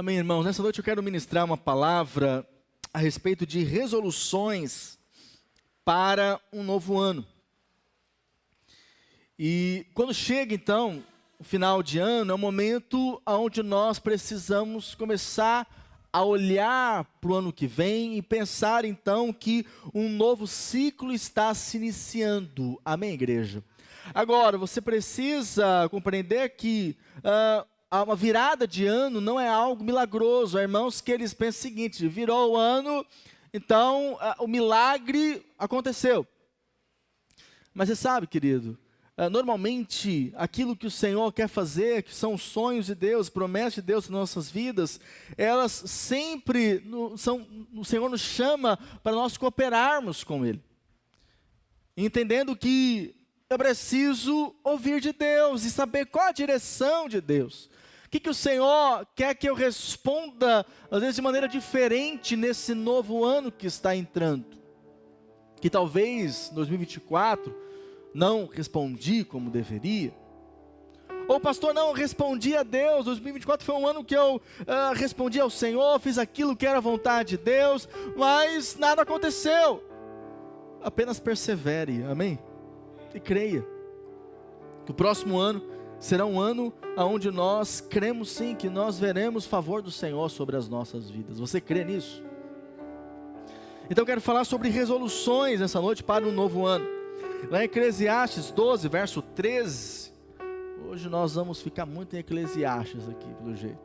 Amém, irmãos? Nessa noite eu quero ministrar uma palavra a respeito de resoluções para um novo ano. E quando chega então o final de ano, é um momento onde nós precisamos começar a olhar para o ano que vem e pensar então que um novo ciclo está se iniciando. Amém, igreja? Agora, você precisa compreender que uma virada de ano não é algo milagroso. Há irmãos que eles pensam o seguinte: virou o ano, então o milagre aconteceu. Mas você sabe, querido, normalmente aquilo que o Senhor quer fazer, que são os sonhos de Deus, promessas de Deus nas nossas vidas, elas sempre o Senhor nos chama para nós cooperarmos com Ele, entendendo que eu preciso ouvir de Deus e saber qual a direção de Deus. O que o Senhor quer que eu responda, às vezes de maneira diferente, nesse novo ano que está entrando. Que talvez, 2024, não respondi como deveria. Ou pastor, não respondi a Deus, 2024 foi um ano que eu respondi ao Senhor, fiz aquilo que era a vontade de Deus, mas nada aconteceu. Apenas persevere, amém? E creia que o próximo ano será um ano onde nós cremos sim, que nós veremos favor do Senhor sobre as nossas vidas. Você crê nisso? Então eu quero falar sobre resoluções nessa noite para um novo ano. Lá em Eclesiastes 12, verso 13. Hoje nós vamos ficar muito em Eclesiastes aqui, pelo jeito.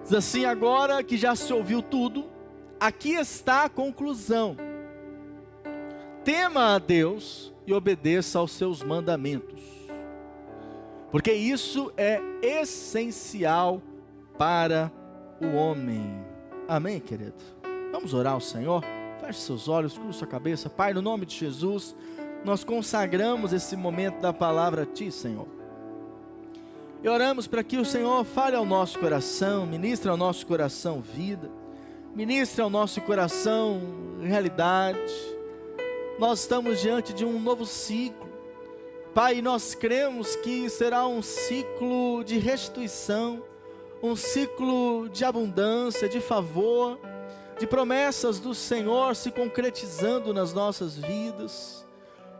Diz assim: agora que já se ouviu tudo, aqui está a conclusão. Tema a Deus e obedeça aos seus mandamentos, porque isso é essencial para o homem. Amém, querido? Vamos orar ao Senhor? Feche seus olhos, curva sua cabeça. Pai, no nome de Jesus, nós consagramos esse momento da palavra a Ti, Senhor. E oramos para que o Senhor fale ao nosso coração, ministre ao nosso coração vida, ministre ao nosso coração realidade. Nós estamos diante de um novo ciclo. Pai, nós cremos que será um ciclo de restituição, um ciclo de abundância, de favor, de promessas do Senhor se concretizando nas nossas vidas.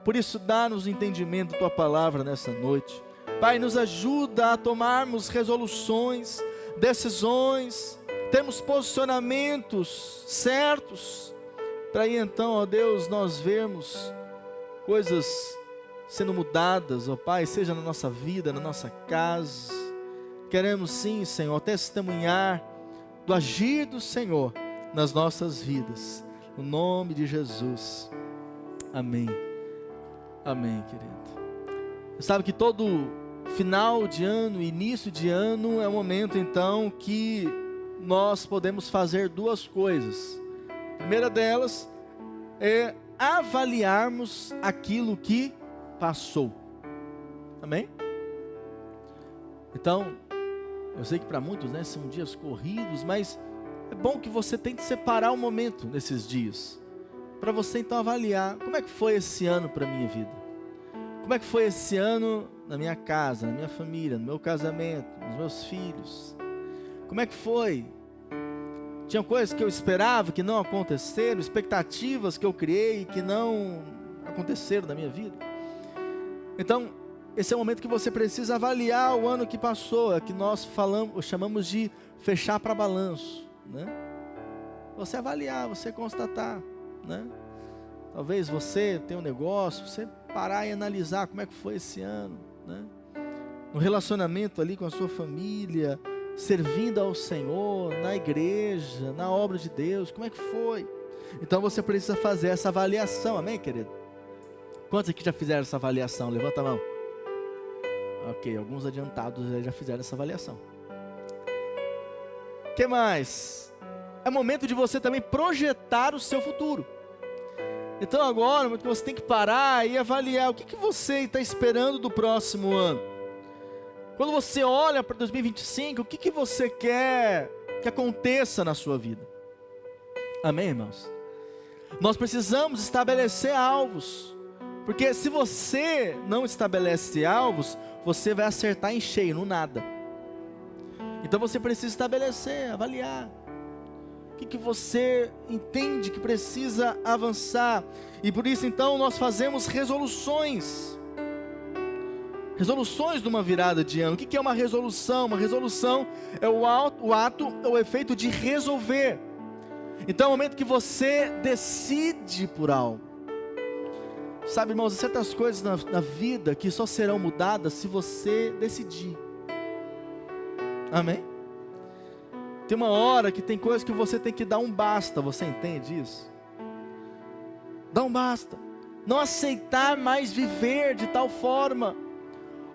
Por isso, dá-nos entendimento da Tua palavra nessa noite. Pai, nos ajuda a tomarmos resoluções, decisões, termos posicionamentos certos, para aí então, ó Deus, nós vermos coisas sendo mudadas, ó Pai, seja na nossa vida, na nossa casa. Queremos sim, Senhor, testemunhar do agir do Senhor nas nossas vidas, no nome de Jesus, amém, amém, querido. Você sabe que todo final de ano, início de ano, é um momento então que nós podemos fazer duas coisas. A primeira delas é avaliarmos aquilo que passou, amém? Então, eu sei que para muitos, né, são dias corridos, mas é bom que você tente separar um momento nesses dias, para você então avaliar, como é que foi esse ano para a minha vida? Como é que foi esse ano na minha casa, na minha família, no meu casamento, nos meus filhos? Como é que foi? Tinha coisas que eu esperava que não aconteceram, expectativas que eu criei que não aconteceram na minha vida. Então, esse é o momento que você precisa avaliar o ano que passou, é que nós chamamos de fechar para balanço, né? Você avaliar, você constatar, né? Talvez você tenha um negócio, você parar e analisar como é que foi esse ano, né? No relacionamento ali com a sua família, servindo ao Senhor, na igreja, na obra de Deus, como é que foi? Então você precisa fazer essa avaliação, amém, querido? Quantos aqui já fizeram essa avaliação? Levanta a mão. Ok, alguns adiantados já fizeram essa avaliação. O que mais? É momento de você também projetar o seu futuro. Então agora, você tem que parar e avaliar o que você está esperando do próximo ano. Quando você olha para 2025, o que você quer que aconteça na sua vida? Amém, irmãos? Nós precisamos estabelecer alvos, porque se você não estabelece alvos, você vai acertar em cheio, no nada. Então você precisa estabelecer, avaliar. O que você entende que precisa avançar. E por isso então nós fazemos resoluções. Resoluções de uma virada de ano. O que é uma resolução? Uma resolução é o ato, é o efeito de resolver. Então é o momento que você decide por algo. Sabe, irmãos, há certas coisas na vida que só serão mudadas se você decidir. Amém? Tem uma hora que tem coisas que você tem que dar um basta. Você entende isso? Dá um basta. Não aceitar mais viver de tal forma,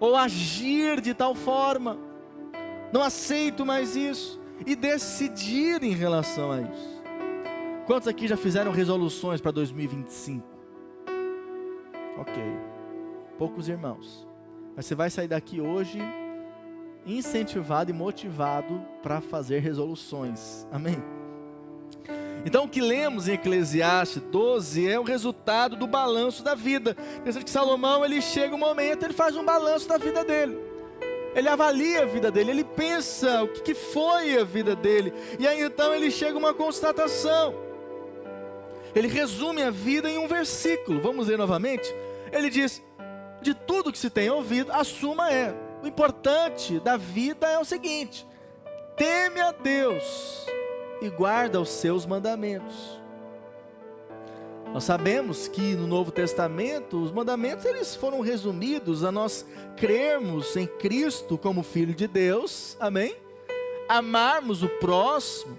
ou agir de tal forma. Não aceito mais isso. E decidir em relação a isso. Quantos aqui já fizeram resoluções para 2025? Ok. Poucos irmãos. Mas você vai sair daqui hoje incentivado e motivado para fazer resoluções. Amém? Então o que lemos em Eclesiastes 12 é o resultado do balanço da vida. Pensando que Salomão, ele chega um momento, ele faz um balanço da vida dele. Ele avalia a vida dele, ele pensa o que foi a vida dele. E aí então ele chega a uma constatação. Ele resume a vida em um versículo. Vamos ler novamente? Ele diz: de tudo que se tem ouvido, a suma é. O importante da vida é o seguinte: teme a Deus e guarda os seus mandamentos. Nós sabemos que no Novo Testamento, os mandamentos eles foram resumidos a nós crermos em Cristo como Filho de Deus, amém? Amarmos o próximo,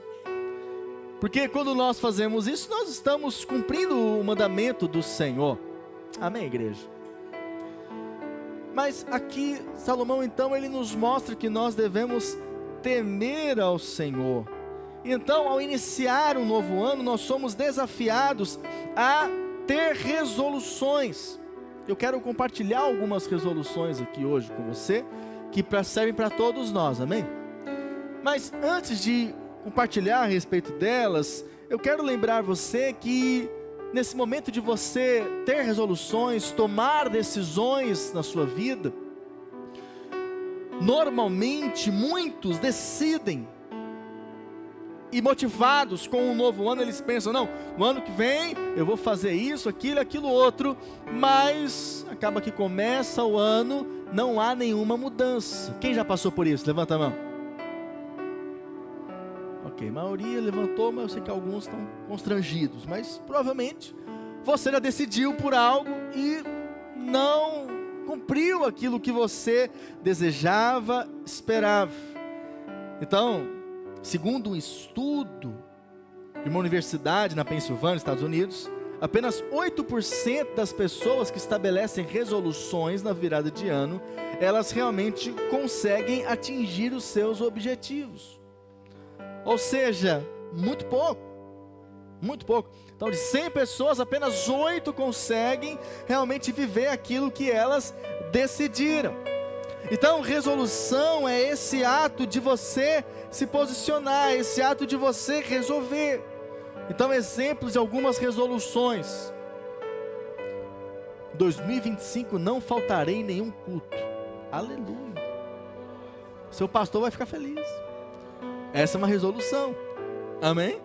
porque quando nós fazemos isso, nós estamos cumprindo o mandamento do Senhor, amém, igreja? Mas aqui, Salomão então, ele nos mostra que nós devemos temer ao Senhor. Então, ao iniciar um novo ano, nós somos desafiados a ter resoluções. Eu quero compartilhar algumas resoluções aqui hoje com você, que servem para todos nós, amém? Mas antes de compartilhar a respeito delas, eu quero lembrar você que nesse momento de você ter resoluções, tomar decisões na sua vida, normalmente muitos decidem, e motivados com um novo ano, eles pensam: não, no ano que vem eu vou fazer isso, aquilo outro, mas acaba que começa o ano, não há nenhuma mudança. Quem já passou por isso? Levanta a mão. Ok, a maioria levantou, mas eu sei que alguns estão constrangidos, mas provavelmente você já decidiu por algo e não cumpriu aquilo que você desejava, esperava. Então, segundo um estudo de uma universidade na Pensilvânia, Estados Unidos, apenas 8% das pessoas que estabelecem resoluções na virada de ano, elas realmente conseguem atingir os seus objetivos. Ou seja, muito pouco. Muito pouco. Então, de 100 pessoas, apenas 8 conseguem realmente viver aquilo que elas decidiram. Então, resolução é esse ato de você se posicionar, esse ato de você resolver. Então, exemplos de algumas resoluções. 2025 não faltarei em nenhum culto. Aleluia. Seu pastor vai ficar feliz. Essa é uma resolução. Amém?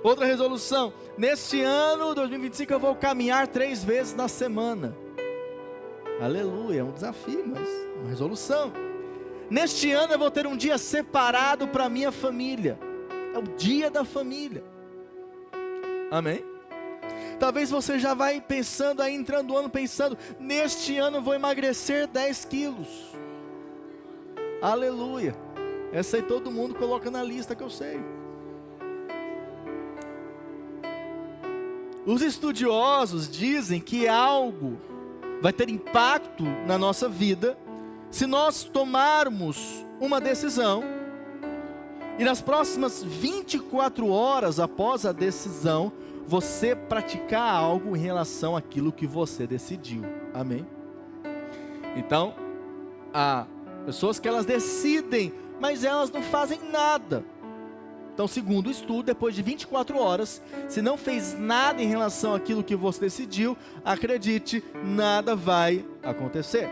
Outra resolução: neste ano, 2025, eu vou caminhar 3 vezes na semana. Aleluia, é um desafio, mas uma resolução. Neste ano eu vou ter um dia separado para minha família. É o dia da família. Amém? Talvez você já vai pensando, aí entrando o ano pensando: neste ano eu vou emagrecer 10 quilos. Aleluia. Essa aí todo mundo coloca na lista que eu sei. Os estudiosos dizem que algo vai ter impacto na nossa vida se nós tomarmos uma decisão e nas próximas 24 horas após a decisão, você praticar algo em relação àquilo que você decidiu. Amém? Então, há pessoas que elas decidem, mas elas não fazem nada. Então, segundo o estudo, depois de 24 horas, se não fez nada em relação àquilo que você decidiu, acredite, nada vai acontecer.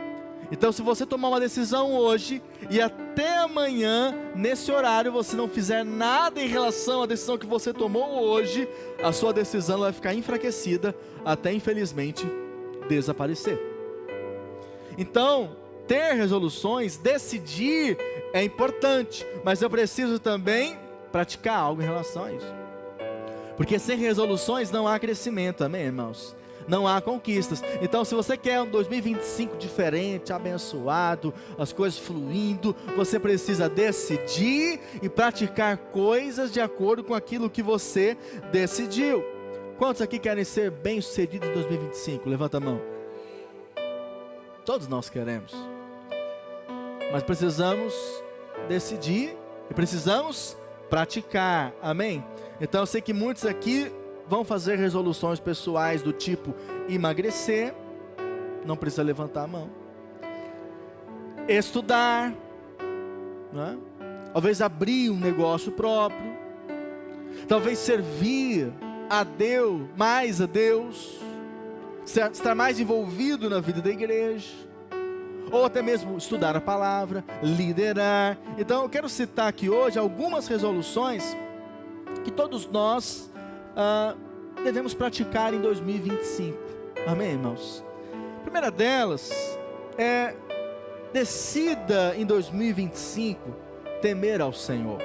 Então, se você tomar uma decisão hoje e até amanhã, nesse horário, você não fizer nada em relação à decisão que você tomou hoje, a sua decisão vai ficar enfraquecida até, infelizmente, desaparecer. Então, ter resoluções, decidir é importante, mas eu preciso também praticar algo em relação a isso. Porque sem resoluções não há crescimento, amém, irmãos? Não há conquistas. Então, se você quer um 2025 diferente, abençoado, as coisas fluindo, você precisa decidir e praticar coisas de acordo com aquilo que você decidiu. Quantos aqui querem ser bem-sucedidos em 2025? Levanta a mão. Todos nós queremos. Mas precisamos decidir e precisamos praticar. Amém? Então, eu sei que muitos aqui vão fazer resoluções pessoais do tipo emagrecer, não precisa levantar a mão, estudar, né? Talvez abrir um negócio próprio, talvez servir a Deus, mais a Deus, estar mais envolvido na vida da igreja, ou até mesmo estudar a palavra, liderar. Então eu quero citar aqui hoje algumas resoluções que todos nós devemos praticar em 2025, amém, irmãos? A primeira delas é: decida em 2025 temer ao Senhor.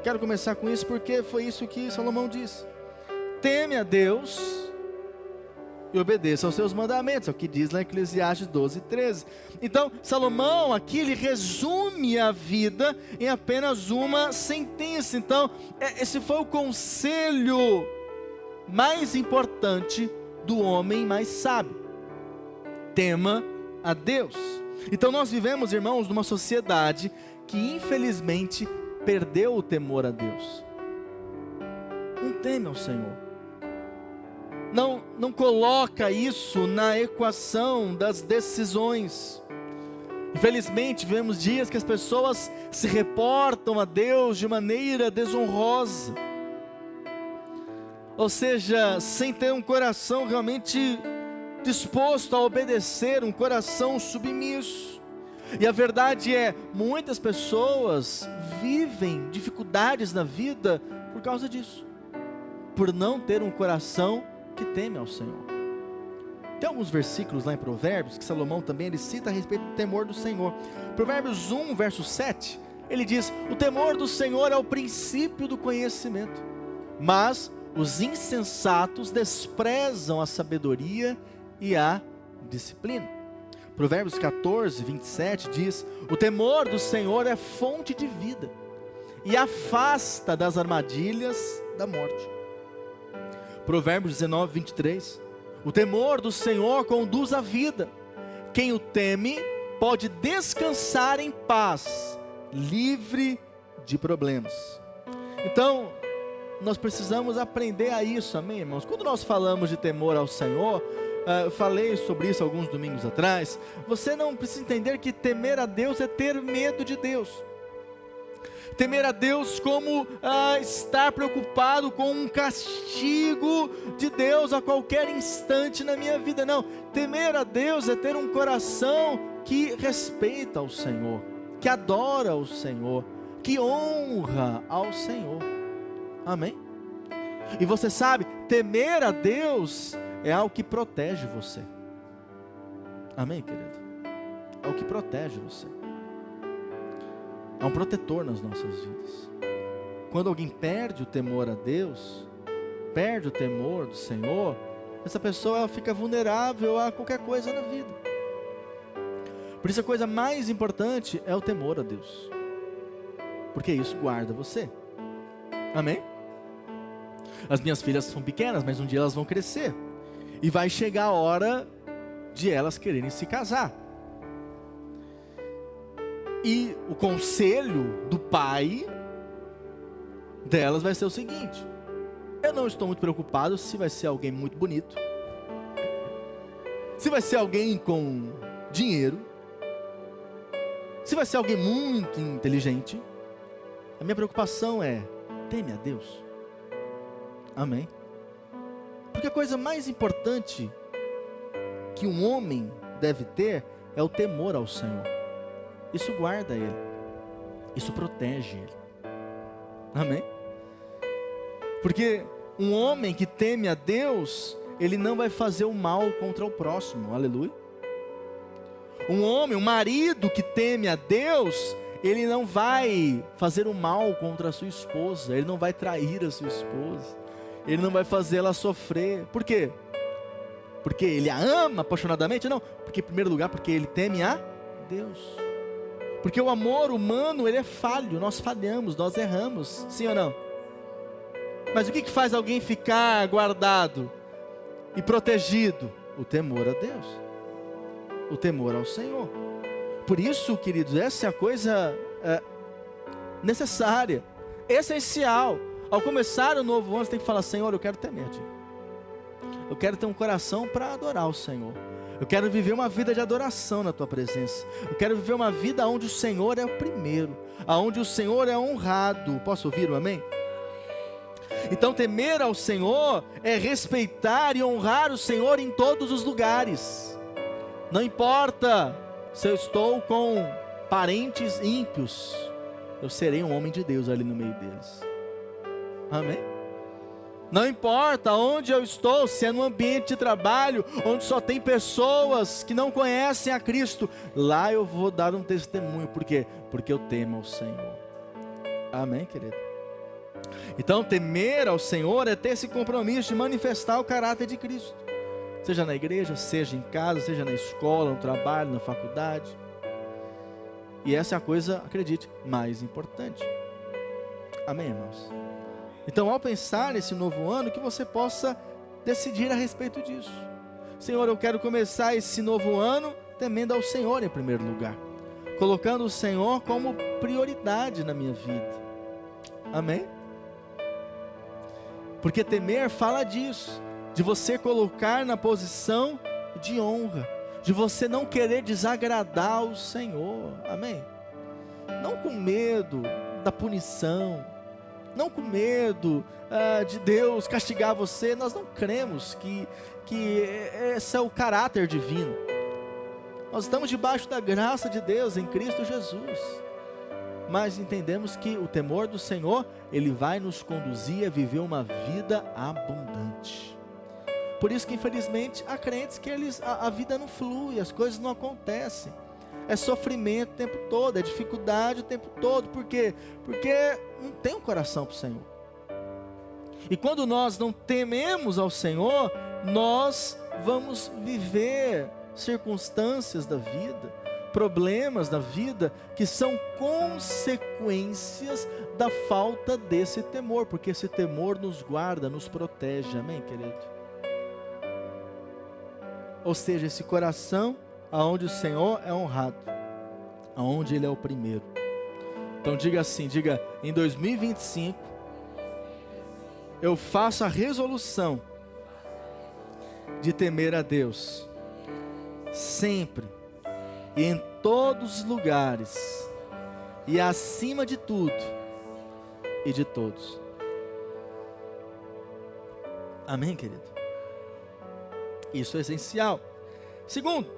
Quero começar com isso porque foi isso que Salomão disse: teme a Deus e obedeça aos seus mandamentos, é o que diz lá em Eclesiastes 12:13. Então, Salomão aqui, ele resume a vida em apenas uma sentença. Então, esse foi o conselho mais importante do homem mais sábio: tema a Deus. Então, nós vivemos, irmãos, numa sociedade que infelizmente perdeu o temor a Deus. Não teme ao Senhor. Não coloca isso na equação das decisões. Infelizmente, vemos dias que as pessoas se reportam a Deus de maneira desonrosa, ou seja, sem ter um coração realmente disposto a obedecer, um coração submisso. E a verdade é, muitas pessoas vivem dificuldades na vida por causa disso, por não ter um coração que teme ao Senhor. Tem alguns versículos lá em Provérbios que Salomão também ele cita a respeito do temor do Senhor. Provérbios 1, verso 7, ele diz: o temor do Senhor é o princípio do conhecimento, mas os insensatos desprezam a sabedoria e a disciplina. Provérbios 14, 27 diz: o temor do Senhor é fonte de vida e afasta das armadilhas da morte. Provérbios 19, 23, o temor do Senhor conduz à vida, quem o teme pode descansar em paz, livre de problemas. Então, nós precisamos aprender a isso, amém, irmãos? Quando nós falamos de temor ao Senhor, eu falei sobre isso alguns domingos atrás, você não precisa entender que temer a Deus é ter medo de Deus. Temer a Deus como estar preocupado com um castigo de Deus a qualquer instante na minha vida. Não, temer a Deus é ter um coração que respeita ao Senhor, que adora ao Senhor, que honra ao Senhor, amém? E você sabe, temer a Deus é algo que protege você, amém, querido? É o que protege você. É um protetor nas nossas vidas. Quando alguém perde o temor a Deus, perde o temor do Senhor, essa pessoa ela fica vulnerável a qualquer coisa na vida. Por isso a coisa mais importante é o temor a Deus, porque isso guarda você, amém? As minhas filhas são pequenas, mas um dia elas vão crescer, e vai chegar a hora de elas quererem se casar. E o conselho do pai delas vai ser o seguinte: eu não estou muito preocupado se vai ser alguém muito bonito, se vai ser alguém com dinheiro, se vai ser alguém muito inteligente. A minha preocupação é: teme a Deus, amém? Porque a coisa mais importante que um homem deve ter é o temor ao Senhor. Isso guarda ele, isso protege ele. Amém? Porque um homem que teme a Deus, ele não vai fazer o mal contra o próximo, aleluia. Um homem, um marido que teme a Deus, ele não vai fazer o mal contra a sua esposa, ele não vai trair a sua esposa, ele não vai fazer ela sofrer. Por quê? Porque ele a ama apaixonadamente? Não, porque em primeiro lugar, porque ele teme a Deus. Porque o amor humano, ele é falho, nós falhamos, nós erramos, sim ou não? Mas o que faz alguém ficar guardado e protegido? O temor a Deus, o temor ao Senhor. Por isso, queridos, essa é a coisa necessária, essencial. Ao começar o novo ano, você tem que falar: Senhor, eu quero temer-te. Eu quero ter um coração para adorar o Senhor. Eu quero viver uma vida de adoração na tua presença. Eu quero viver uma vida onde o Senhor é o primeiro, onde o Senhor é honrado. Posso ouvir um amém? Então temer ao Senhor é respeitar e honrar o Senhor em todos os lugares. Não importa se eu estou com parentes ímpios, eu serei um homem de Deus ali no meio deles. Amém? Não importa onde eu estou, se é no ambiente de trabalho, onde só tem pessoas que não conhecem a Cristo, lá eu vou dar um testemunho. Por quê? Porque eu temo ao Senhor. Amém, querido? Então, temer ao Senhor é ter esse compromisso de manifestar o caráter de Cristo. Seja na igreja, seja em casa, seja na escola, no trabalho, na faculdade. E essa é a coisa, acredite, mais importante. Amém, irmãos? Então, ao pensar nesse novo ano, que você possa decidir a respeito disso. Senhor, eu quero começar esse novo ano temendo ao Senhor em primeiro lugar, colocando o Senhor como prioridade na minha vida. Amém? Porque temer fala disso, de você colocar na posição de honra, de você não querer desagradar o Senhor. Amém? Não com medo da punição, não com medo de Deus castigar você. Nós não cremos que esse é o caráter divino. Nós estamos debaixo da graça de Deus em Cristo Jesus, mas entendemos que o temor do Senhor, ele vai nos conduzir a viver uma vida abundante. Por isso que infelizmente há crentes que a vida não flui, as coisas não acontecem, é sofrimento o tempo todo, é dificuldade o tempo todo. Por quê? Porque não tem um coração para o Senhor. E quando nós não tememos ao Senhor, nós vamos viver circunstâncias da vida, problemas da vida, que são consequências da falta desse temor, porque esse temor nos guarda, nos protege. Amém, querido? Ou seja, esse coração aonde o Senhor é honrado, aonde Ele é o primeiro. Então diga assim, diga: em 2025, eu faço a resolução de temer a Deus, sempre e em todos os lugares, e acima de tudo e de todos. Amém, querido? Isso é essencial. Segundo,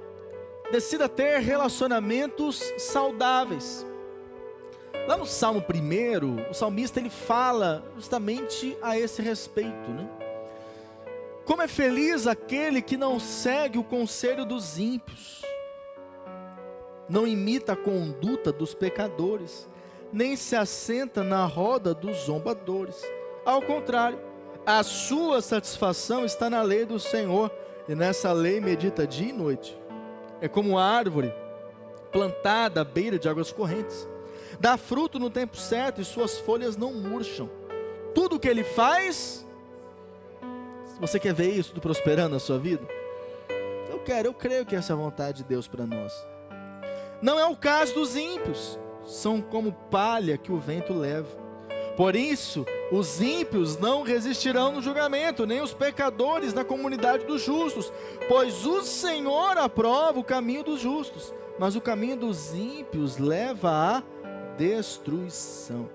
decida ter relacionamentos saudáveis. Lá no Salmo 1, o salmista ele fala justamente a esse respeito, né? Como é feliz aquele que não segue o conselho dos ímpios, não imita a conduta dos pecadores, nem se assenta na roda dos zombadores. Ao contrário, a sua satisfação está na lei do Senhor, e nessa lei medita dia e noite. É como árvore plantada à beira de águas correntes, dá fruto no tempo certo e suas folhas não murcham. Tudo o que ele faz, você quer ver isso prosperando na sua vida? Eu creio que essa é a vontade de Deus para nós. Não é o caso dos ímpios, são como palha que o vento leva. Por isso, os ímpios não resistirão no julgamento, nem os pecadores na comunidade dos justos, pois o Senhor aprova o caminho dos justos, mas o caminho dos ímpios leva à destruição.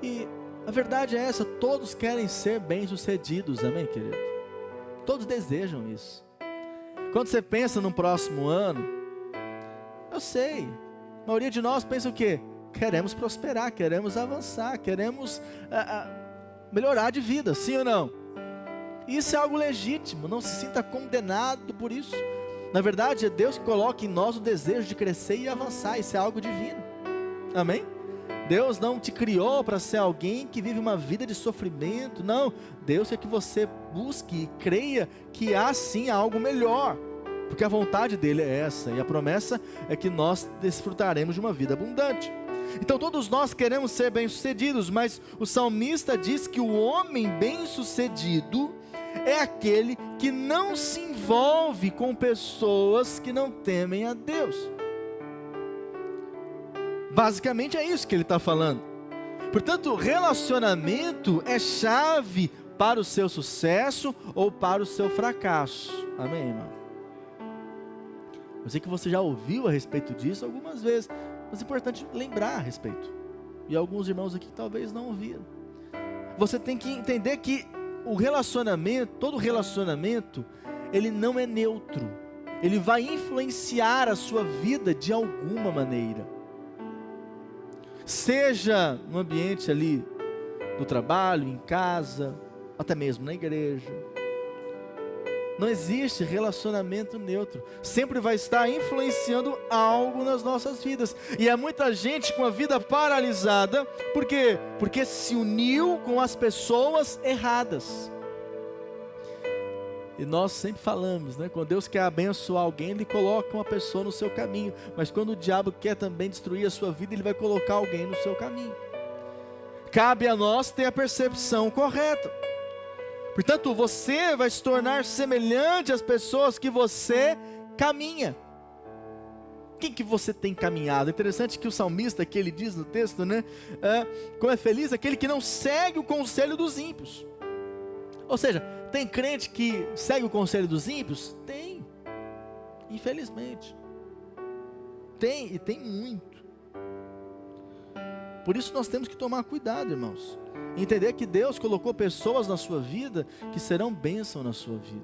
E a verdade é essa: todos querem ser bem-sucedidos, amém, querido? Todos desejam isso. Quando você pensa no próximo ano, eu sei, a maioria de nós pensa o quê? Queremos prosperar, queremos avançar, queremos melhorar de vida, sim ou não? Isso é algo legítimo, não se sinta condenado por isso. Na verdade, é Deus que coloca em nós o desejo de crescer e avançar, isso é algo divino, amém? Deus não te criou para ser alguém que vive uma vida de sofrimento, não. Deus quer que você busque e creia que há sim algo melhor, porque a vontade dele é essa, e a promessa é que nós desfrutaremos de uma vida abundante. Então todos nós queremos ser bem-sucedidos, mas o salmista diz que o homem bem-sucedido é aquele que não se envolve com pessoas que não temem a Deus. Basicamente é isso que ele está falando. Portanto, relacionamento é chave para o seu sucesso ou para o seu fracasso. Amém, irmão? Eu sei que você já ouviu a respeito disso algumas vezes, mas é importante lembrar a respeito. E alguns irmãos aqui talvez não ouviram. Você tem que entender que o relacionamento, todo relacionamento, ele não é neutro. Ele vai influenciar a sua vida de alguma maneira. Seja no ambiente ali do trabalho, em casa, até mesmo na igreja. Não existe relacionamento neutro. Sempre vai estar influenciando algo nas nossas vidas. E há muita gente com a vida paralisada. Por quê? Porque se uniu com as pessoas erradas. E nós sempre falamos, né? Quando Deus quer abençoar alguém, Ele coloca uma pessoa no seu caminho. Mas quando o diabo quer também destruir a sua vida, Ele vai colocar alguém no seu caminho. Cabe a nós ter a percepção correta. Portanto, você vai se tornar semelhante às pessoas que você caminha. Quem que você tem caminhado? É interessante que o salmista aqui, ele diz no texto, né? Como é feliz aquele que não segue o conselho dos ímpios. Ou seja, tem crente que segue o conselho dos ímpios? Tem. Infelizmente. Tem, e tem muito. Por isso nós temos que tomar cuidado, irmãos. Entender que Deus colocou pessoas na sua vida que serão bênção na sua vida.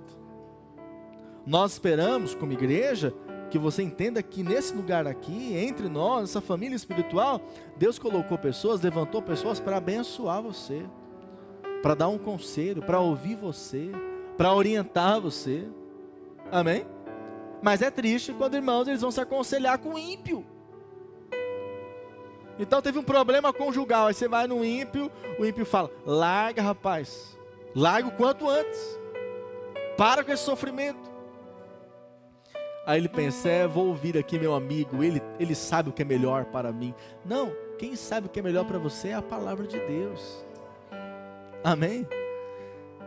Nós esperamos, como igreja, que você entenda que nesse lugar aqui, entre nós, essa família espiritual, Deus colocou pessoas, levantou pessoas para abençoar você, para dar um conselho, para ouvir você, para orientar você. Amém? Mas é triste quando, irmãos, eles vão se aconselhar com o ímpio. Então teve um problema conjugal, aí você vai no ímpio, o ímpio fala: larga, rapaz, larga o quanto antes, para com esse sofrimento. Aí ele pensa: vou ouvir aqui meu amigo, ele sabe o que é melhor para mim. Não, quem sabe o que é melhor para você é a palavra de Deus. Amém?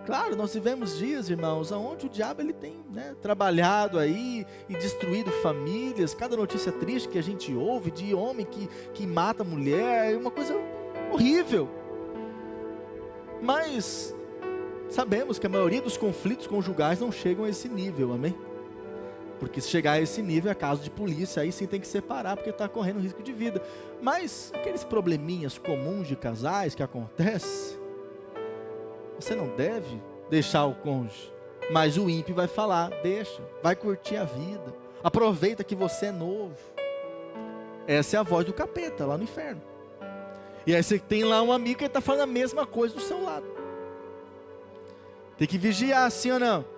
Claro, nós vivemos dias, irmãos, onde o diabo ele tem, né, trabalhado aí e destruído famílias. Cada notícia triste que a gente ouve de homem que mata mulher, é uma coisa horrível. Mas sabemos que a maioria dos conflitos conjugais não chegam a esse nível, amém? Porque se chegar a esse nível é caso de polícia, aí sim tem que separar, porque está correndo risco de vida. Mas aqueles probleminhas comuns de casais que acontecem, você não deve deixar o cônjuge, mas o ímpio vai falar: deixa, vai curtir a vida, aproveita que você é novo. Essa é a voz do capeta lá no inferno. E aí você tem lá um amigo que está falando a mesma coisa do seu lado. Tem que vigiar, sim ou não?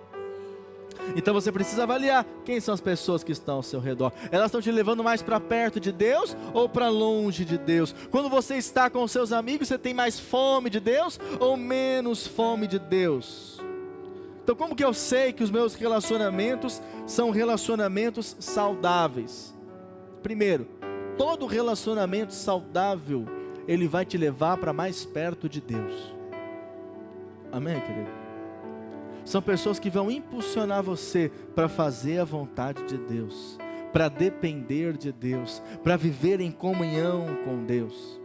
Então você precisa avaliar quem são as pessoas que estão ao seu redor. Elas estão te levando mais para perto de Deus ou para longe de Deus? Quando você está com seus amigos, você tem mais fome de Deus ou menos fome de Deus? Então como que eu sei que os meus relacionamentos são relacionamentos saudáveis? Primeiro, todo relacionamento saudável, ele vai te levar para mais perto de Deus. Amém, querido? São pessoas que vão impulsionar você para fazer a vontade de Deus, para depender de Deus, para viver em comunhão com Deus.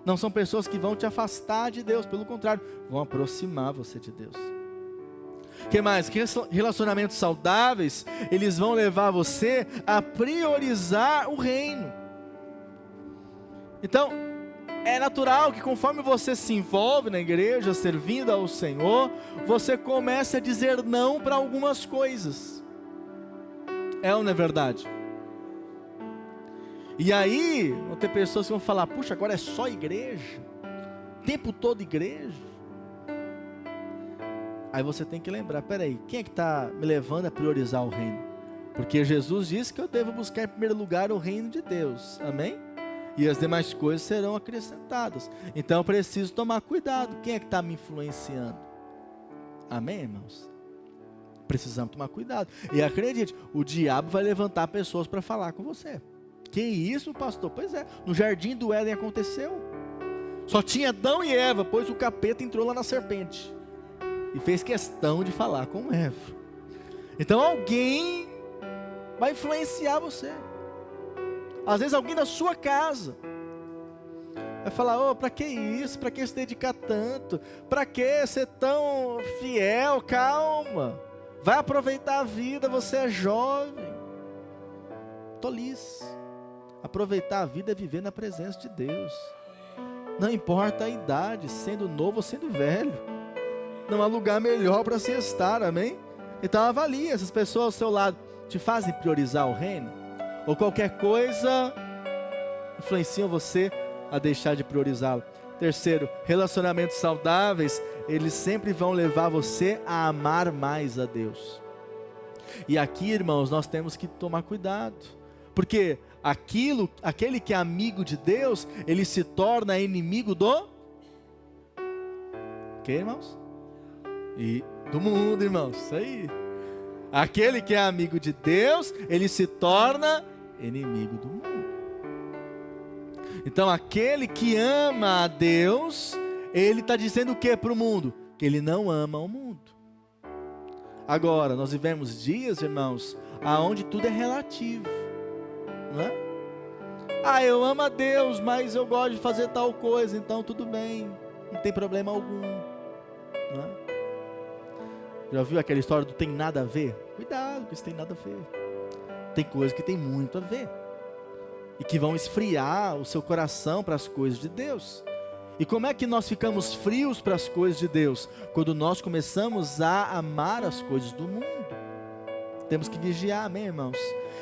Não são pessoas que vão te afastar de Deus, pelo contrário, vão aproximar você de Deus. O que mais? Relacionamentos saudáveis, eles vão levar você a priorizar o reino. Então, é natural que conforme você se envolve na igreja, servindo ao Senhor, você comece a dizer não para algumas coisas. É ou não é verdade? E aí, vão ter pessoas que vão falar, puxa, agora é só igreja? O tempo todo igreja? Aí você tem que lembrar, peraí, quem é que está me levando a priorizar o reino? Porque Jesus disse que eu devo buscar em primeiro lugar o reino de Deus, amém? E as demais coisas serão acrescentadas. Então eu preciso tomar cuidado, quem é que está me influenciando? Amém, irmãos? Precisamos tomar cuidado. E acredite, o diabo vai levantar pessoas para falar com você. Que isso, pastor? Pois é, no jardim do Éden aconteceu. Só tinha Adão e Eva, pois o capeta entrou lá na serpente e fez questão de falar com Eva. Então alguém vai influenciar você. Às vezes alguém da sua casa vai falar, para que isso? Para que se dedicar tanto? Para que ser tão fiel? Calma, vai aproveitar a vida, você é jovem. Tolice. Aproveitar a vida é viver na presença de Deus. Não importa a idade, sendo novo ou sendo velho. Não há lugar melhor para se estar, amém? Então avalie, essas pessoas ao seu lado te fazem priorizar o reino? Ou qualquer coisa influenciam você a deixar de priorizá-lo? Terceiro, relacionamentos saudáveis, eles sempre vão levar você a amar mais a Deus. E aqui, irmãos, nós temos que tomar cuidado, porque aquele que é amigo de Deus, ele se torna inimigo do que, irmãos? E do mundo, irmãos, isso aí. Aquele que é amigo de Deus, ele se torna inimigo do mundo. Então aquele que ama a Deus, ele está dizendo o que para o mundo? Que ele não ama o mundo. Agora, nós vivemos dias, irmãos, aonde tudo é relativo, não é? Eu amo a Deus, mas eu gosto de fazer tal coisa, então tudo bem, não tem problema algum, não é? Já ouviu aquela história do tem nada a ver? Cuidado, que isso tem nada a ver. Tem coisas que tem muito a ver e que vão esfriar o seu coração para as coisas de Deus. E como é que nós ficamos frios para as coisas de Deus? Quando nós começamos a amar as coisas do mundo. Temos que vigiar, amém, irmãos?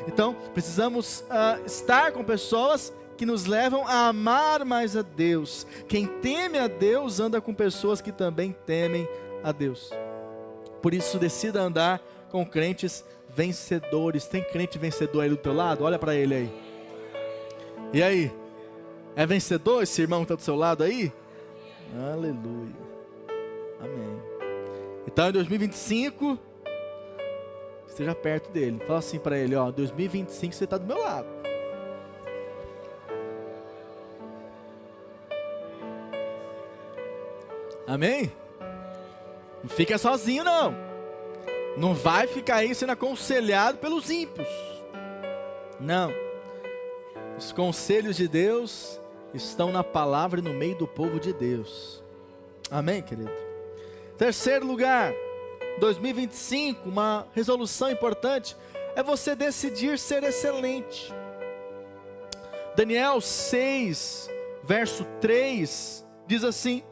Então, precisamos estar com pessoas que nos levam a amar mais a Deus. Quem teme a Deus anda com pessoas que também temem a Deus. Por isso, decida andar com crentes vencedores. Tem crente vencedor aí do teu lado? Olha para ele aí. E aí? É vencedor esse irmão que está do seu lado aí? Aleluia. Amém. Então, em 2025, esteja perto dele. Fala assim para ele, 2025 você está do meu lado. Amém? Não fica sozinho não. Não vai ficar aí sendo aconselhado pelos ímpios. Não. Os conselhos de Deus estão na palavra e no meio do povo de Deus. Amém, querido? Terceiro lugar, 2025, uma resolução importante é você decidir ser excelente. Daniel 6, verso 3, diz assim: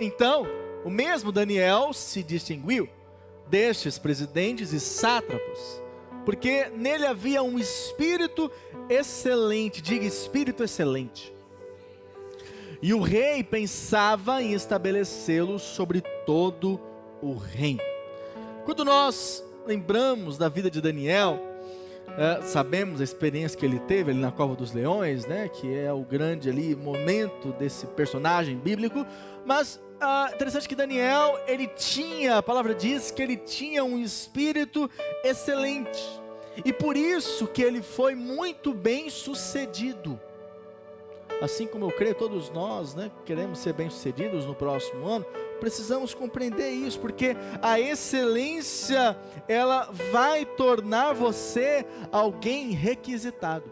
então, o mesmo Daniel se distinguiu destes presidentes e sátrapas, porque nele havia um espírito excelente, diga espírito excelente. E o rei pensava em estabelecê-lo sobre todo o reino. Quando nós lembramos da vida de Daniel, sabemos a experiência que ele teve ali na Cova dos Leões, né, que é o grande ali momento desse personagem bíblico, mas interessante que Daniel, a palavra diz que ele tinha um espírito excelente, e por isso que ele foi muito bem sucedido. Assim como eu creio, todos nós, né, queremos ser bem sucedidos no próximo ano, precisamos compreender isso, porque a excelência, ela vai tornar você alguém requisitado.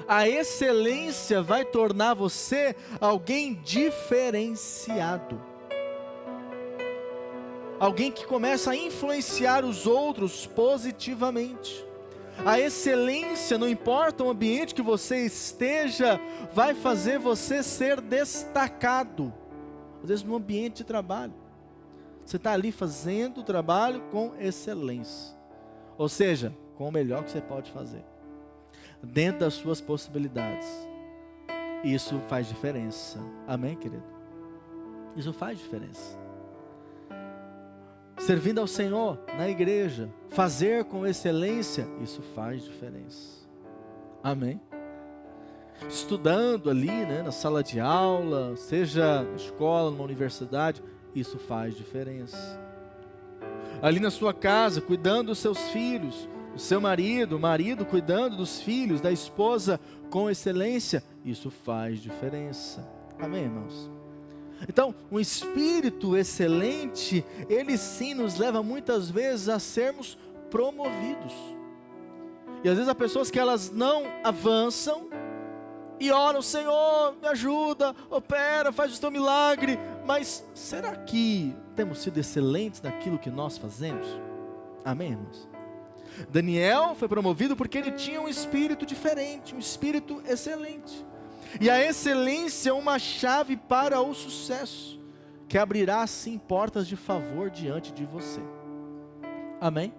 A excelência vai tornar você alguém diferenciado. Alguém que começa a influenciar os outros positivamente. A excelência, não importa o ambiente que você esteja, vai fazer você ser destacado. Às vezes no ambiente de trabalho. Você está ali fazendo o trabalho com excelência. Ou seja, com o melhor que você pode fazer. Dentro das suas possibilidades. Isso faz diferença. Amém, querido? Isso faz diferença. Servindo ao Senhor na igreja, fazer com excelência, isso faz diferença. Amém? Estudando ali, na sala de aula, seja na escola, numa universidade, isso faz diferença. Ali na sua casa, cuidando dos seus filhos, do seu marido, o marido cuidando dos filhos, da esposa com excelência, isso faz diferença. Amém, irmãos? Então, um espírito excelente, ele sim nos leva muitas vezes a sermos promovidos. E às vezes há pessoas que elas não avançam e oram: Senhor, me ajuda, opera, faz o teu milagre. Mas será que temos sido excelentes naquilo que nós fazemos? Amém, irmãos? Daniel foi promovido porque ele tinha um espírito diferente, um espírito excelente. E a excelência é uma chave para o sucesso, que abrirá sim portas de favor diante de você. Amém?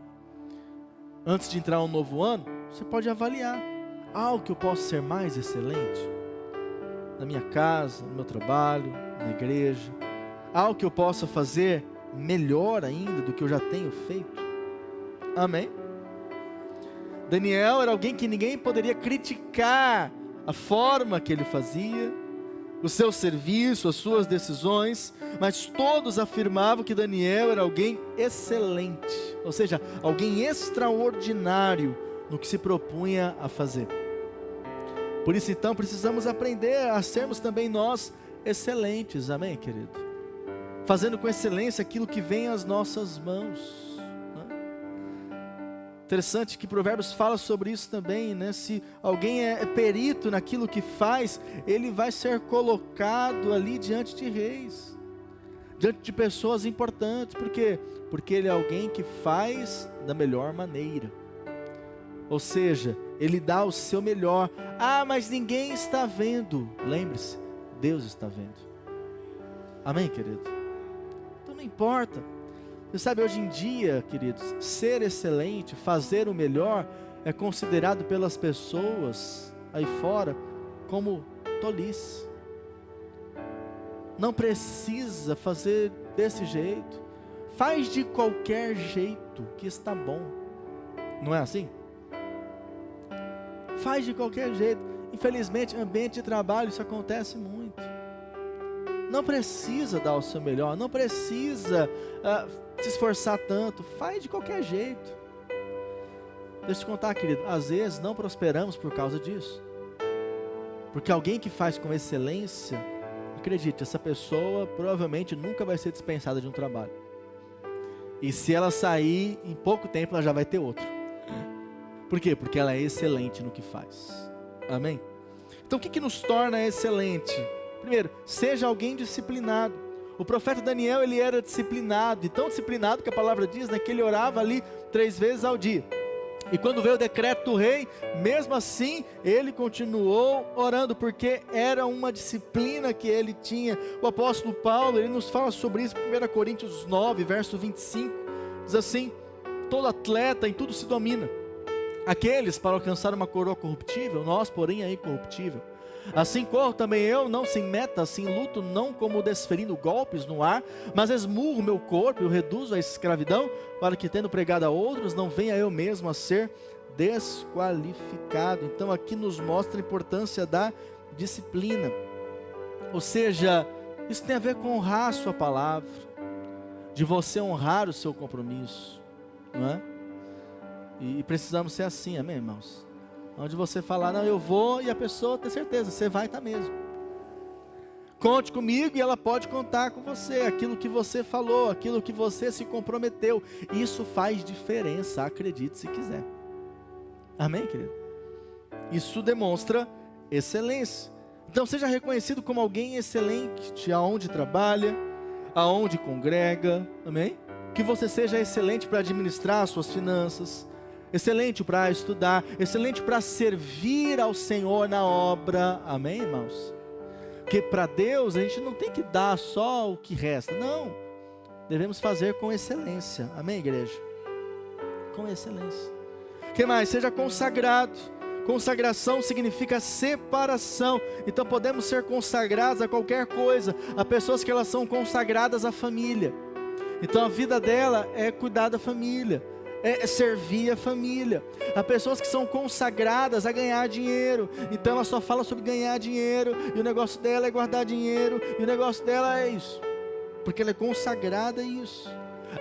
Antes de entrar um novo ano, você pode avaliar algo que eu posso ser mais excelente na minha casa, no meu trabalho, na igreja, algo que eu possa fazer melhor ainda do que eu já tenho feito. Amém? Daniel era alguém que ninguém poderia criticar a forma que ele fazia, o seu serviço, as suas decisões, mas todos afirmavam que Daniel era alguém excelente, ou seja, alguém extraordinário no que se propunha a fazer. Por isso então precisamos aprender a sermos também nós excelentes, amém, querido? Fazendo com excelência aquilo que vem às nossas mãos. Interessante que Provérbios fala sobre isso também, Se alguém é perito naquilo que faz, ele vai ser colocado ali diante de reis, diante de pessoas importantes. Por quê? Porque ele é alguém que faz da melhor maneira. Ou seja, ele dá o seu melhor. Ah, mas ninguém está vendo. Lembre-se, Deus está vendo. Amém, querido? Então não importa. Você sabe, hoje em dia, queridos, ser excelente, fazer o melhor, é considerado pelas pessoas aí fora como tolice. Não precisa fazer desse jeito. Faz de qualquer jeito que está bom. Não é assim? Faz de qualquer jeito. Infelizmente, no ambiente de trabalho isso acontece muito. Não precisa dar o seu melhor, não precisa se esforçar tanto, faz de qualquer jeito. Deixa eu te contar, querido, às vezes não prosperamos por causa disso. Porque alguém que faz com excelência, acredite, essa pessoa provavelmente nunca vai ser dispensada de um trabalho. E se ela sair, em pouco tempo ela já vai ter outro. Por quê? Porque ela é excelente no que faz. Amém? Então o que nos torna excelente? Primeiro, seja alguém disciplinado. O profeta Daniel, ele era disciplinado, e tão disciplinado que a palavra diz, que ele orava ali 3 vezes ao dia. E quando veio o decreto do rei, mesmo assim, ele continuou orando, porque era uma disciplina que ele tinha. O apóstolo Paulo, ele nos fala sobre isso em 1 Coríntios 9, verso 25, diz assim: todo atleta em tudo se domina. Aqueles para alcançar uma coroa corruptível, nós porém é incorruptível. Assim corro também eu, não sem meta, assim luto, não como desferindo golpes no ar, mas esmurro meu corpo e o reduzo à escravidão, para que tendo pregado a outros, não venha eu mesmo a ser desqualificado. Então aqui nos mostra a importância da disciplina. Ou seja, isso tem a ver com honrar a sua palavra, de você honrar o seu compromisso, não é? E precisamos ser assim, amém, irmãos? Onde você falar, não, eu vou, e a pessoa tem certeza, você vai estar mesmo. Conte comigo e ela pode contar com você. Aquilo que você falou, aquilo que você se comprometeu, isso faz diferença, acredite se quiser. Amém, querido? Isso demonstra excelência. Então seja reconhecido como alguém excelente, aonde trabalha, aonde congrega, amém? Que você seja excelente para administrar as suas finanças, excelente para estudar, excelente para servir ao Senhor na obra, amém, irmãos? Porque para Deus a gente não tem que dar só o que resta, não. devemos fazer com excelência. Amém, igreja? Com excelência. O que mais? Seja consagrado. Consagração significa separação. Então podemos ser consagrados a qualquer coisa. Há pessoas que elas são consagradas à família. Então a vida dela é cuidar da família, é servir a família. Há pessoas que são consagradas a ganhar dinheiro. Então ela só fala sobre ganhar dinheiro, e o negócio dela é guardar dinheiro, e o negócio dela é isso, porque ela é consagrada a isso.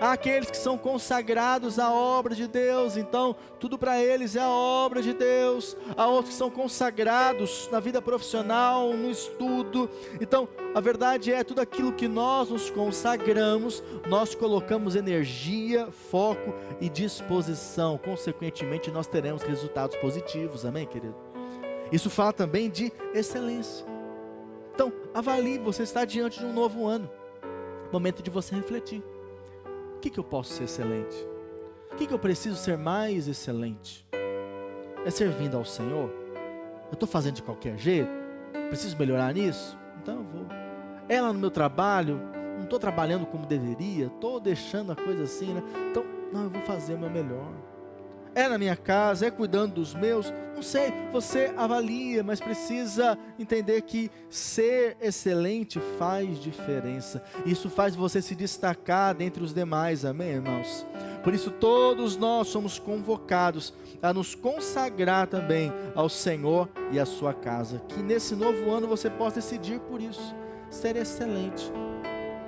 Há aqueles que são consagrados à obra de Deus, então tudo para eles é a obra de Deus. Há outros que são consagrados na vida profissional, no estudo. Então a verdade é, tudo aquilo que nós nos consagramos, nós colocamos energia, foco e disposição. Consequentemente nós teremos resultados positivos, amém, querido? Isso fala também de excelência. Então avalie, você está diante de um novo ano, momento de você refletir. O que eu posso ser excelente? O que eu preciso ser mais excelente? É servindo ao Senhor? Eu estou fazendo de qualquer jeito? Preciso melhorar nisso? Então eu vou. É lá no meu trabalho, não estou trabalhando como deveria, estou deixando a coisa assim, né? Então, não, eu vou fazer o meu melhor. É na minha casa, é cuidando dos meus, não sei, você avalia, mas precisa entender que ser excelente faz diferença. Isso faz você se destacar dentre os demais, amém, irmãos? Por isso todos nós somos convocados a nos consagrar também ao Senhor e à sua casa. Que nesse novo ano você possa decidir por isso, ser excelente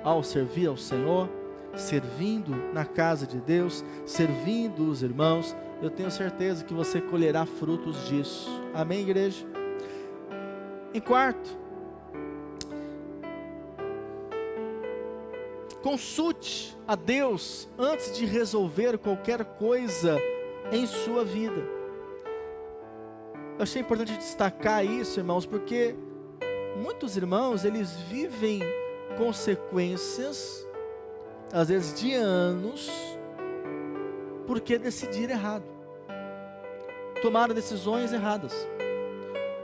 ao servir ao Senhor, servindo na casa de Deus, servindo os irmãos. Eu tenho certeza que você colherá frutos disso. Amém, igreja? Em quarto, consulte a Deus antes de resolver qualquer coisa em sua vida. Eu achei importante destacar isso, irmãos, porque muitos irmãos, eles vivem consequências, às vezes de anos, porque decidiram errado, tomaram decisões erradas.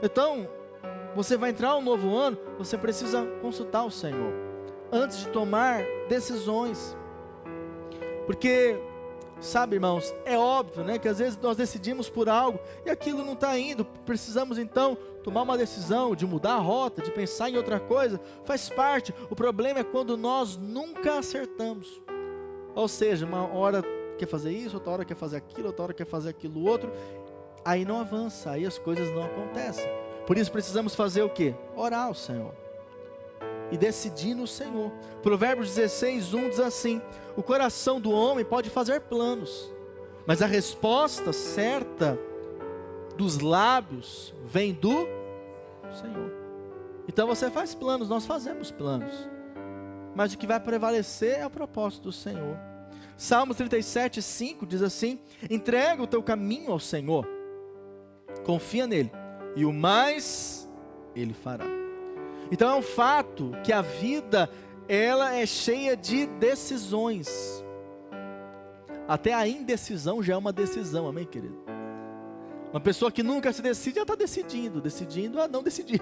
Então, você vai entrar um novo ano, você precisa consultar o Senhor antes de tomar decisões. Porque, sabe, irmãos, é óbvio, né, que às vezes nós decidimos por algo e aquilo não está indo. Precisamos então tomar uma decisão de mudar a rota, de pensar em outra coisa. Faz parte. O problema é quando nós nunca acertamos. Ou seja, uma hora quer fazer isso, outra hora quer fazer aquilo, outra hora quer fazer aquilo outro. Aí não avança, aí as coisas não acontecem. Por isso precisamos fazer o quê? Orar ao Senhor e decidir no Senhor. Provérbios 16:1 diz assim: o coração do homem pode fazer planos, mas a resposta certa dos lábios vem do Senhor. Então você faz planos, nós fazemos planos, mas o que vai prevalecer é o propósito do Senhor. Salmos 37:5 diz assim: entrega o teu caminho ao Senhor, confia nele, e o mais ele fará. Então é um fato que a vida, ela é cheia de decisões. Até a indecisão já é uma decisão, amém, querido? Uma pessoa que nunca se decide, já está decidindo a não decidir.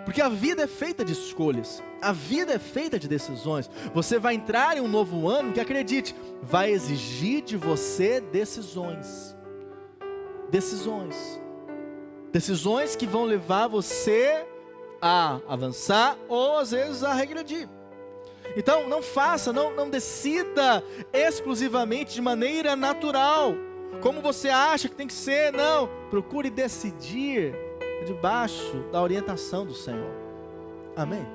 Porque a vida é feita de escolhas, a vida é feita de decisões. Você vai entrar em um novo ano que, acredite, vai exigir de você decisões. Decisões que vão levar você a avançar ou às vezes a regredir. Então não decida exclusivamente de maneira natural, como você acha que tem que ser. Não, procure decidir debaixo da orientação do Senhor. Amém?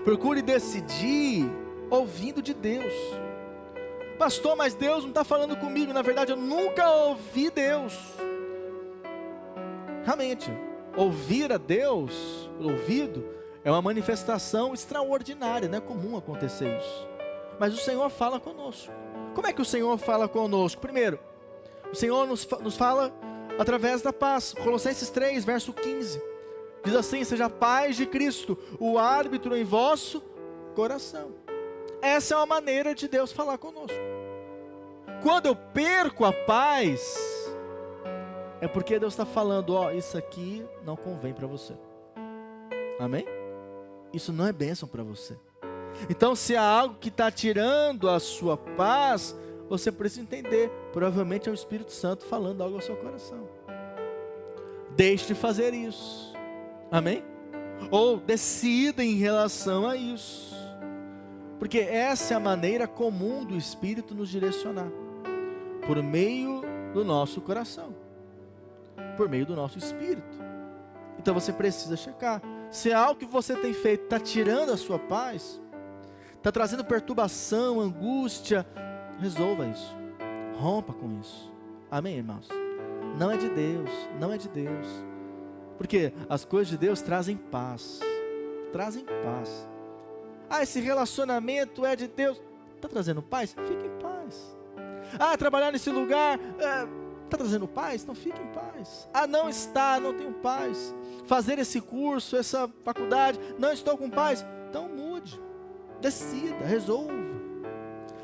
Procure decidir ouvindo de Deus. Pastor, mas Deus não está falando comigo. Na verdade, eu nunca ouvi Deus. Realmente, ouvir a Deus, ouvido, é uma manifestação extraordinária. Não é comum acontecer isso. Mas o Senhor fala conosco. Como é que o Senhor fala conosco? Primeiro, o Senhor nos fala através da paz. Colossenses 3, verso 15, diz assim: seja a paz de Cristo o árbitro em vosso coração. Essa é uma maneira de Deus falar conosco. Quando eu perco a paz, é porque Deus está falando: ó, isso aqui não convém para você. Amém? Isso não é bênção para você. Então, se há algo que está tirando a sua paz, você precisa entender, provavelmente é o Espírito Santo falando algo ao seu coração. Deixe de fazer isso, amém? Ou decida em relação a isso, porque essa é a maneira comum do Espírito nos direcionar, por meio do nosso coração, por meio do nosso Espírito. Então você precisa checar, se é algo que você tem feito está tirando a sua paz, está trazendo perturbação, angústia, resolva isso, rompa com isso, amém, irmãos? Não é de Deus, não é de Deus, porque as coisas de Deus trazem paz, esse relacionamento é de Deus, está trazendo paz? Fique em paz. Trabalhar nesse lugar, está trazendo paz? Então fique em paz. Não está, não tenho paz. Fazer esse curso, essa faculdade, não estou com paz, então mude, decida, resolva.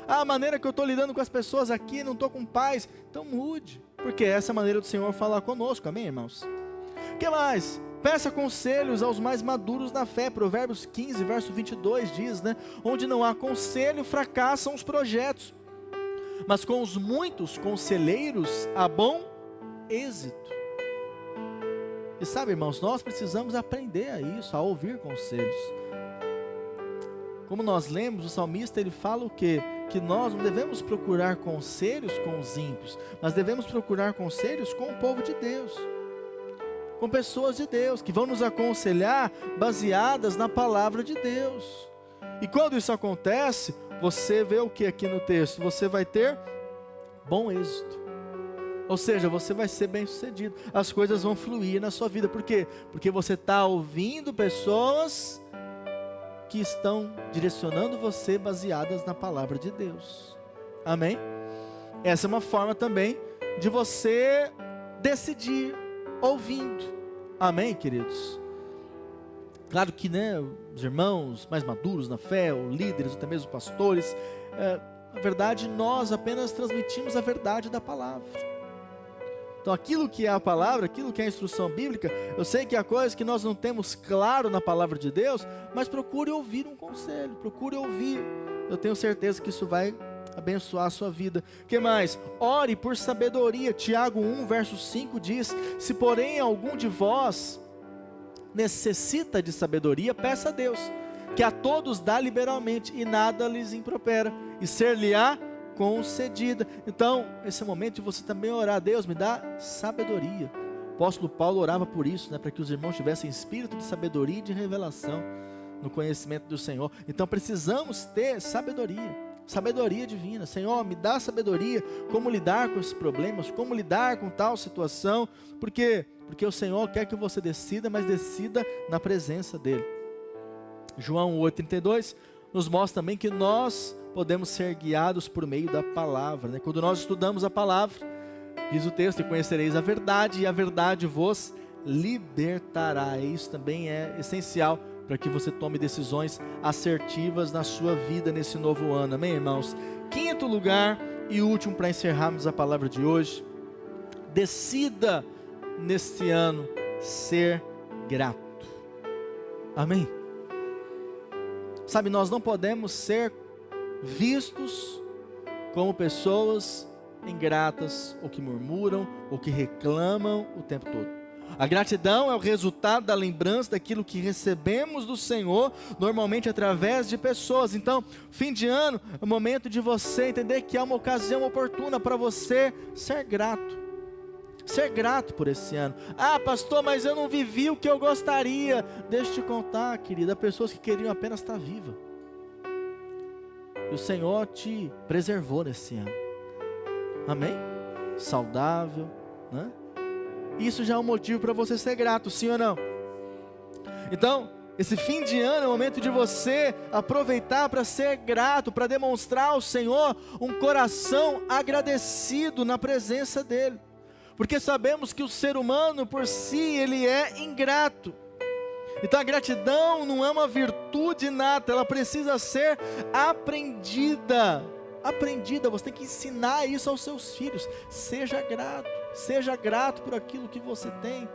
A maneira que eu estou lidando com as pessoas aqui, não estou com paz, então mude, porque essa é a maneira do Senhor falar conosco, amém, irmãos? O que mais? Peça conselhos aos mais maduros na fé. Provérbios 15, verso 22 diz, onde não há conselho, fracassam os projetos, mas com os muitos conselheiros há bom êxito. E sabe, irmãos, nós precisamos aprender a isso, a ouvir conselhos. Como nós lemos, o salmista ele fala o quê? Que nós não devemos procurar conselhos com os ímpios, mas devemos procurar conselhos com o povo de Deus, com pessoas de Deus, que vão nos aconselhar baseadas na palavra de Deus. E quando isso acontece, você vê o que aqui no texto? Você vai ter bom êxito, ou seja, você vai ser bem sucedido, as coisas vão fluir na sua vida. Por quê? Porque você está ouvindo pessoas que estão direcionando você baseadas na palavra de Deus, amém? Essa é uma forma também de você decidir ouvindo, amém, queridos? Claro que, os irmãos mais maduros na fé, ou líderes, ou até mesmo pastores, na verdade nós apenas transmitimos a verdade da palavra. Então aquilo que é a palavra, aquilo que é a instrução bíblica, eu sei que há coisas que nós não temos claro na palavra de Deus, mas procure ouvir um conselho, procure ouvir, eu tenho certeza que isso vai abençoar a sua vida. O que mais? Ore por sabedoria. Tiago 1 verso 5 diz, se porém algum de vós necessita de sabedoria, peça a Deus, que a todos dá liberalmente e nada lhes impropera, e ser-lhe-á concedida. Então, esse é o momento de você também orar, Deus me dá sabedoria. O apóstolo Paulo orava por isso, para que os irmãos tivessem espírito de sabedoria e de revelação no conhecimento do Senhor. Então precisamos ter sabedoria divina. Senhor, me dá sabedoria, como lidar com esses problemas, como lidar com tal situação. Por quê? Porque o Senhor quer que você decida, mas decida na presença dEle. João 8,32 nos mostra também que nós podemos ser guiados por meio da palavra, Quando nós estudamos a palavra, diz o texto, e conhecereis a verdade, e a verdade vos libertará. E isso também é essencial para que você tome decisões assertivas na sua vida nesse novo ano, amém, irmãos? Quinto lugar e último, para encerrarmos a palavra de hoje, decida neste ano ser grato, amém? Sabe, nós não podemos ser vistos como pessoas ingratas, ou que murmuram, ou que reclamam o tempo todo. A gratidão é o resultado da lembrança daquilo que recebemos do Senhor, normalmente através de pessoas. Então, fim de ano é o momento de você entender que há uma ocasião oportuna para você ser grato. Ser grato por esse ano. Pastor, mas eu não vivi o que eu gostaria. Deixa eu te contar, querida, há pessoas que queriam apenas estar viva. E o Senhor te preservou nesse ano, amém? Saudável, Isso já é um motivo para você ser grato, sim ou não? Então, esse fim de ano é o momento de você aproveitar para ser grato, para demonstrar ao Senhor um coração agradecido na presença dEle. Porque sabemos que o ser humano por si, ele é ingrato. Então a gratidão não é uma virtude inata, ela precisa ser aprendida. Você tem que ensinar isso aos seus filhos. Seja grato por aquilo que você tem.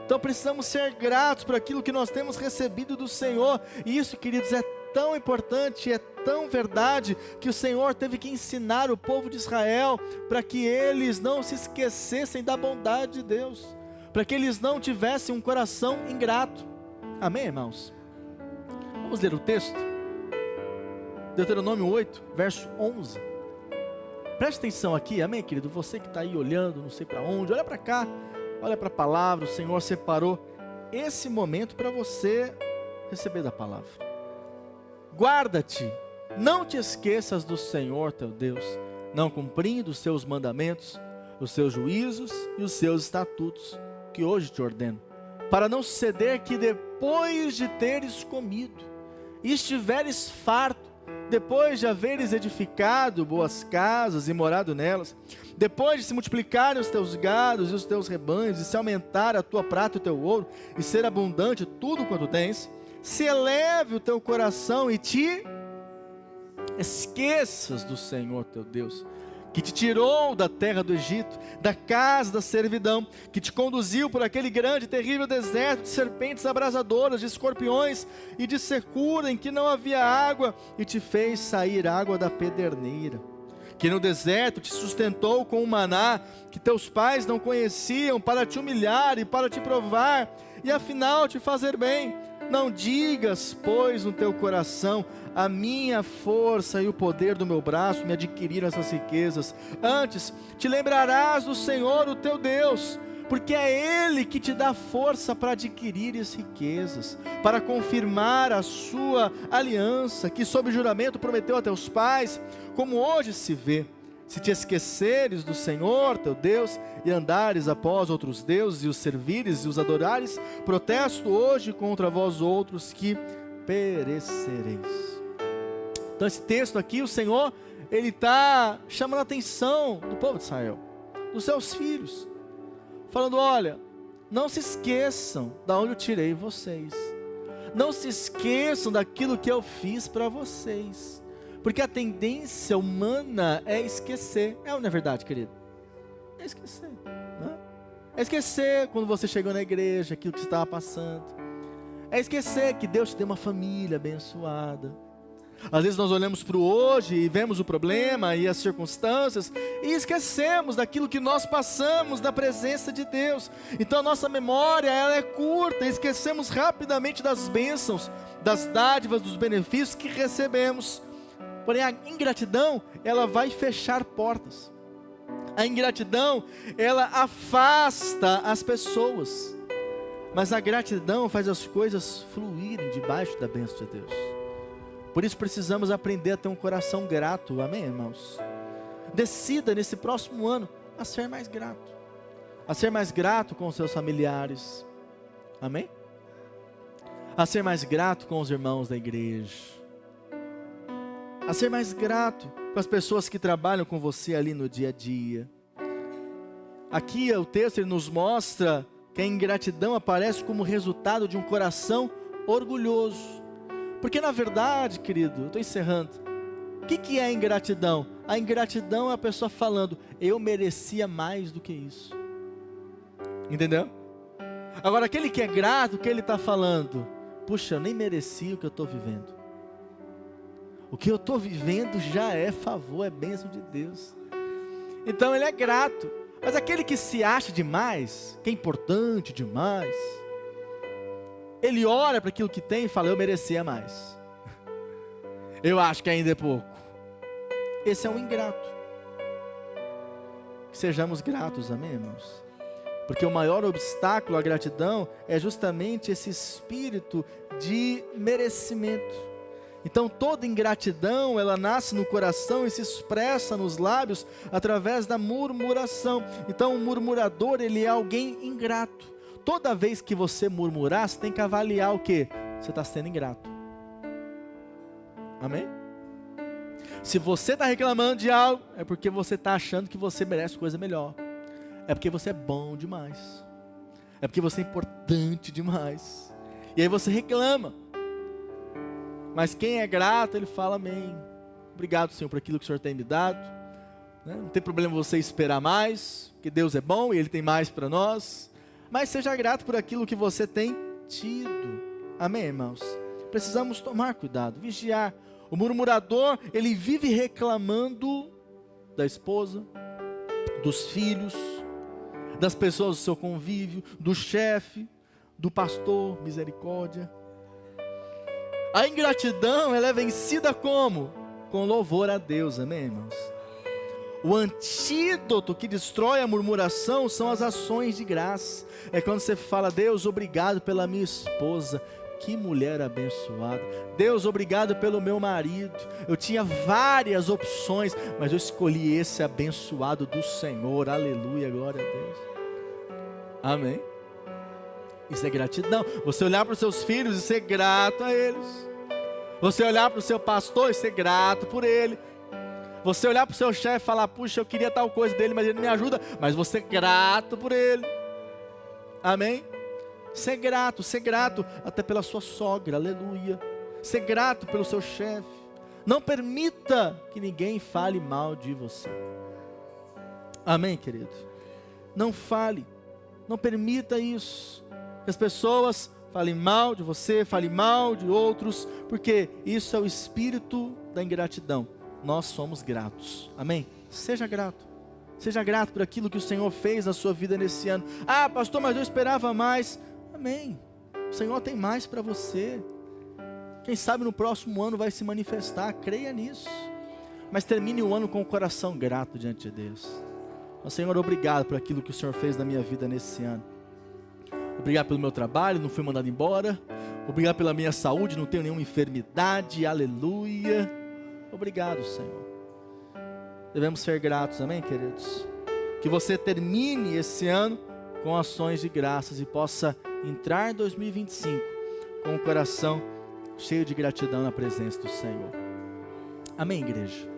Então precisamos ser gratos por aquilo que nós temos recebido do Senhor. E isso, queridos, é tão importante, é tão verdade, que o Senhor teve que ensinar o povo de Israel para que eles não se esquecessem da bondade de Deus, para que eles não tivessem um coração ingrato. Amém, irmãos? Vamos ler o texto? Deuteronômio 8, verso 11. Preste atenção aqui, amém, querido? Você que está aí olhando, não sei para onde, olha para cá, olha para a palavra. O Senhor separou esse momento para você receber da palavra. Guarda-te, não te esqueças do Senhor teu Deus, não cumprindo os seus mandamentos, os seus juízos e os seus estatutos, que hoje te ordeno, para não suceder que depois de teres comido e estiveres farto, depois de haveres edificado boas casas e morado nelas, depois de se multiplicarem os teus gados e os teus rebanhos, e se aumentar a tua prata e o teu ouro, e ser abundante tudo quanto tens, se eleve o teu coração e te esqueças do Senhor teu Deus, que te tirou da terra do Egito, da casa da servidão, que te conduziu por aquele grande e terrível deserto de serpentes abrasadoras, de escorpiões e de secura, em que não havia água, e te fez sair água da pederneira, que no deserto te sustentou com o maná, que teus pais não conheciam, para te humilhar e para te provar, e afinal te fazer bem. Não digas, pois, no teu coração: a minha força e o poder do meu braço me adquiriram essas riquezas. Antes, te lembrarás do Senhor, o teu Deus, porque é Ele que te dá força para adquirir as riquezas, para confirmar a sua aliança, que sob juramento prometeu a teus pais, como hoje se vê. Se te esqueceres do Senhor teu Deus, e andares após outros deuses, e os servires e os adorares, protesto hoje contra vós outros, que perecereis. Então esse texto aqui, o Senhor, Ele está chamando a atenção do povo de Israel, dos seus filhos, falando: olha, não se esqueçam da onde eu tirei vocês, não se esqueçam daquilo que eu fiz para vocês, porque a tendência humana é esquecer. É ou não é verdade, querido? É esquecer, né? É esquecer quando você chegou na igreja, aquilo que você estava passando. É esquecer que Deus te deu uma família abençoada. Às vezes nós olhamos para o hoje e vemos o problema e as circunstâncias e esquecemos daquilo que nós passamos na presença de Deus. Então a nossa memória, ela é curta, esquecemos rapidamente das bênçãos, das dádivas, dos benefícios que recebemos. Porém a ingratidão, ela vai fechar portas. A ingratidão, ela afasta as pessoas. Mas a gratidão faz as coisas fluírem debaixo da bênção de Deus. Por isso precisamos aprender a ter um coração grato, amém, irmãos? Decida nesse próximo ano a ser mais grato. A ser mais grato com os seus familiares, amém? A ser mais grato com os irmãos da igreja. A ser mais grato com as pessoas que trabalham com você ali no dia a dia. Aqui o texto ele nos mostra que a ingratidão aparece como resultado de um coração orgulhoso. Porque na verdade, querido, eu estou encerrando, o que é a ingratidão? A ingratidão é a pessoa falando: eu merecia mais do que isso. Entendeu? Agora aquele que é grato, o que ele está falando? Puxa, eu nem merecia o que eu estou vivendo. O que eu estou vivendo já é favor, é bênção de Deus. Então ele é grato. Mas aquele que se acha demais, que é importante demais, ele olha para aquilo que tem e fala: eu merecia mais. Eu acho que ainda é pouco. Esse é um ingrato. Que sejamos gratos, amém, irmãos? Porque o maior obstáculo à gratidão é justamente esse espírito de merecimento. Então toda ingratidão, ela nasce no coração e se expressa nos lábios através da murmuração. Então o murmurador, ele é alguém ingrato. Toda vez que você murmurar, você tem que avaliar o quê? Você está sendo ingrato. Amém? Se você está reclamando de algo, é porque você está achando que você merece coisa melhor. É porque você é bom demais. É porque você é importante demais. E aí você reclama. Mas quem é grato, ele fala: amém. Obrigado, Senhor, por aquilo que o Senhor tem me dado. Não tem problema você esperar mais, porque Deus é bom e Ele tem mais para nós. Mas seja grato por aquilo que você tem tido. Amém, irmãos? precisamos tomar cuidado, vigiar. O murmurador, ele vive reclamando da esposa, dos filhos, das pessoas do seu convívio, do chefe, do pastor, misericórdia. A ingratidão, ela é vencida como? Com louvor a Deus, amém, irmãos? O antídoto que destrói a murmuração são as ações de graça. É quando você fala: Deus, obrigado pela minha esposa, que mulher abençoada. Deus, obrigado pelo meu marido. Eu tinha várias opções, mas eu escolhi esse abençoado do Senhor. Aleluia, glória a Deus. Amém. Isso é gratidão. Você olhar para os seus filhos e ser grato a eles. Você olhar para o seu pastor e ser grato por ele. Você olhar para o seu chefe e falar: puxa, eu queria tal coisa dele, mas ele não me ajuda. Mas você é grato por ele. Amém? Ser grato até pela sua sogra, aleluia. Ser grato pelo seu chefe. Não permita que ninguém fale mal de você. Amém, querido? Não fale, não permita isso. Que as pessoas falem mal de você, falem mal de outros, porque isso é o espírito da ingratidão. Nós somos gratos, amém? Seja grato por aquilo que o Senhor fez na sua vida nesse ano. Ah, pastor, mas eu esperava mais. Amém, o Senhor tem mais para você. Quem sabe no próximo ano vai se manifestar, creia nisso. Mas termine o ano com o coração grato diante de Deus. Oh, Senhor, obrigado por aquilo que o Senhor fez na minha vida nesse ano. Obrigado pelo meu trabalho, não fui mandado embora. Obrigado pela minha saúde, não tenho nenhuma enfermidade, aleluia. Obrigado, Senhor. Devemos ser gratos, amém, queridos? Que você termine esse ano com ações de graças e possa entrar em 2025 com o coração cheio de gratidão na presença do Senhor. Amém, igreja?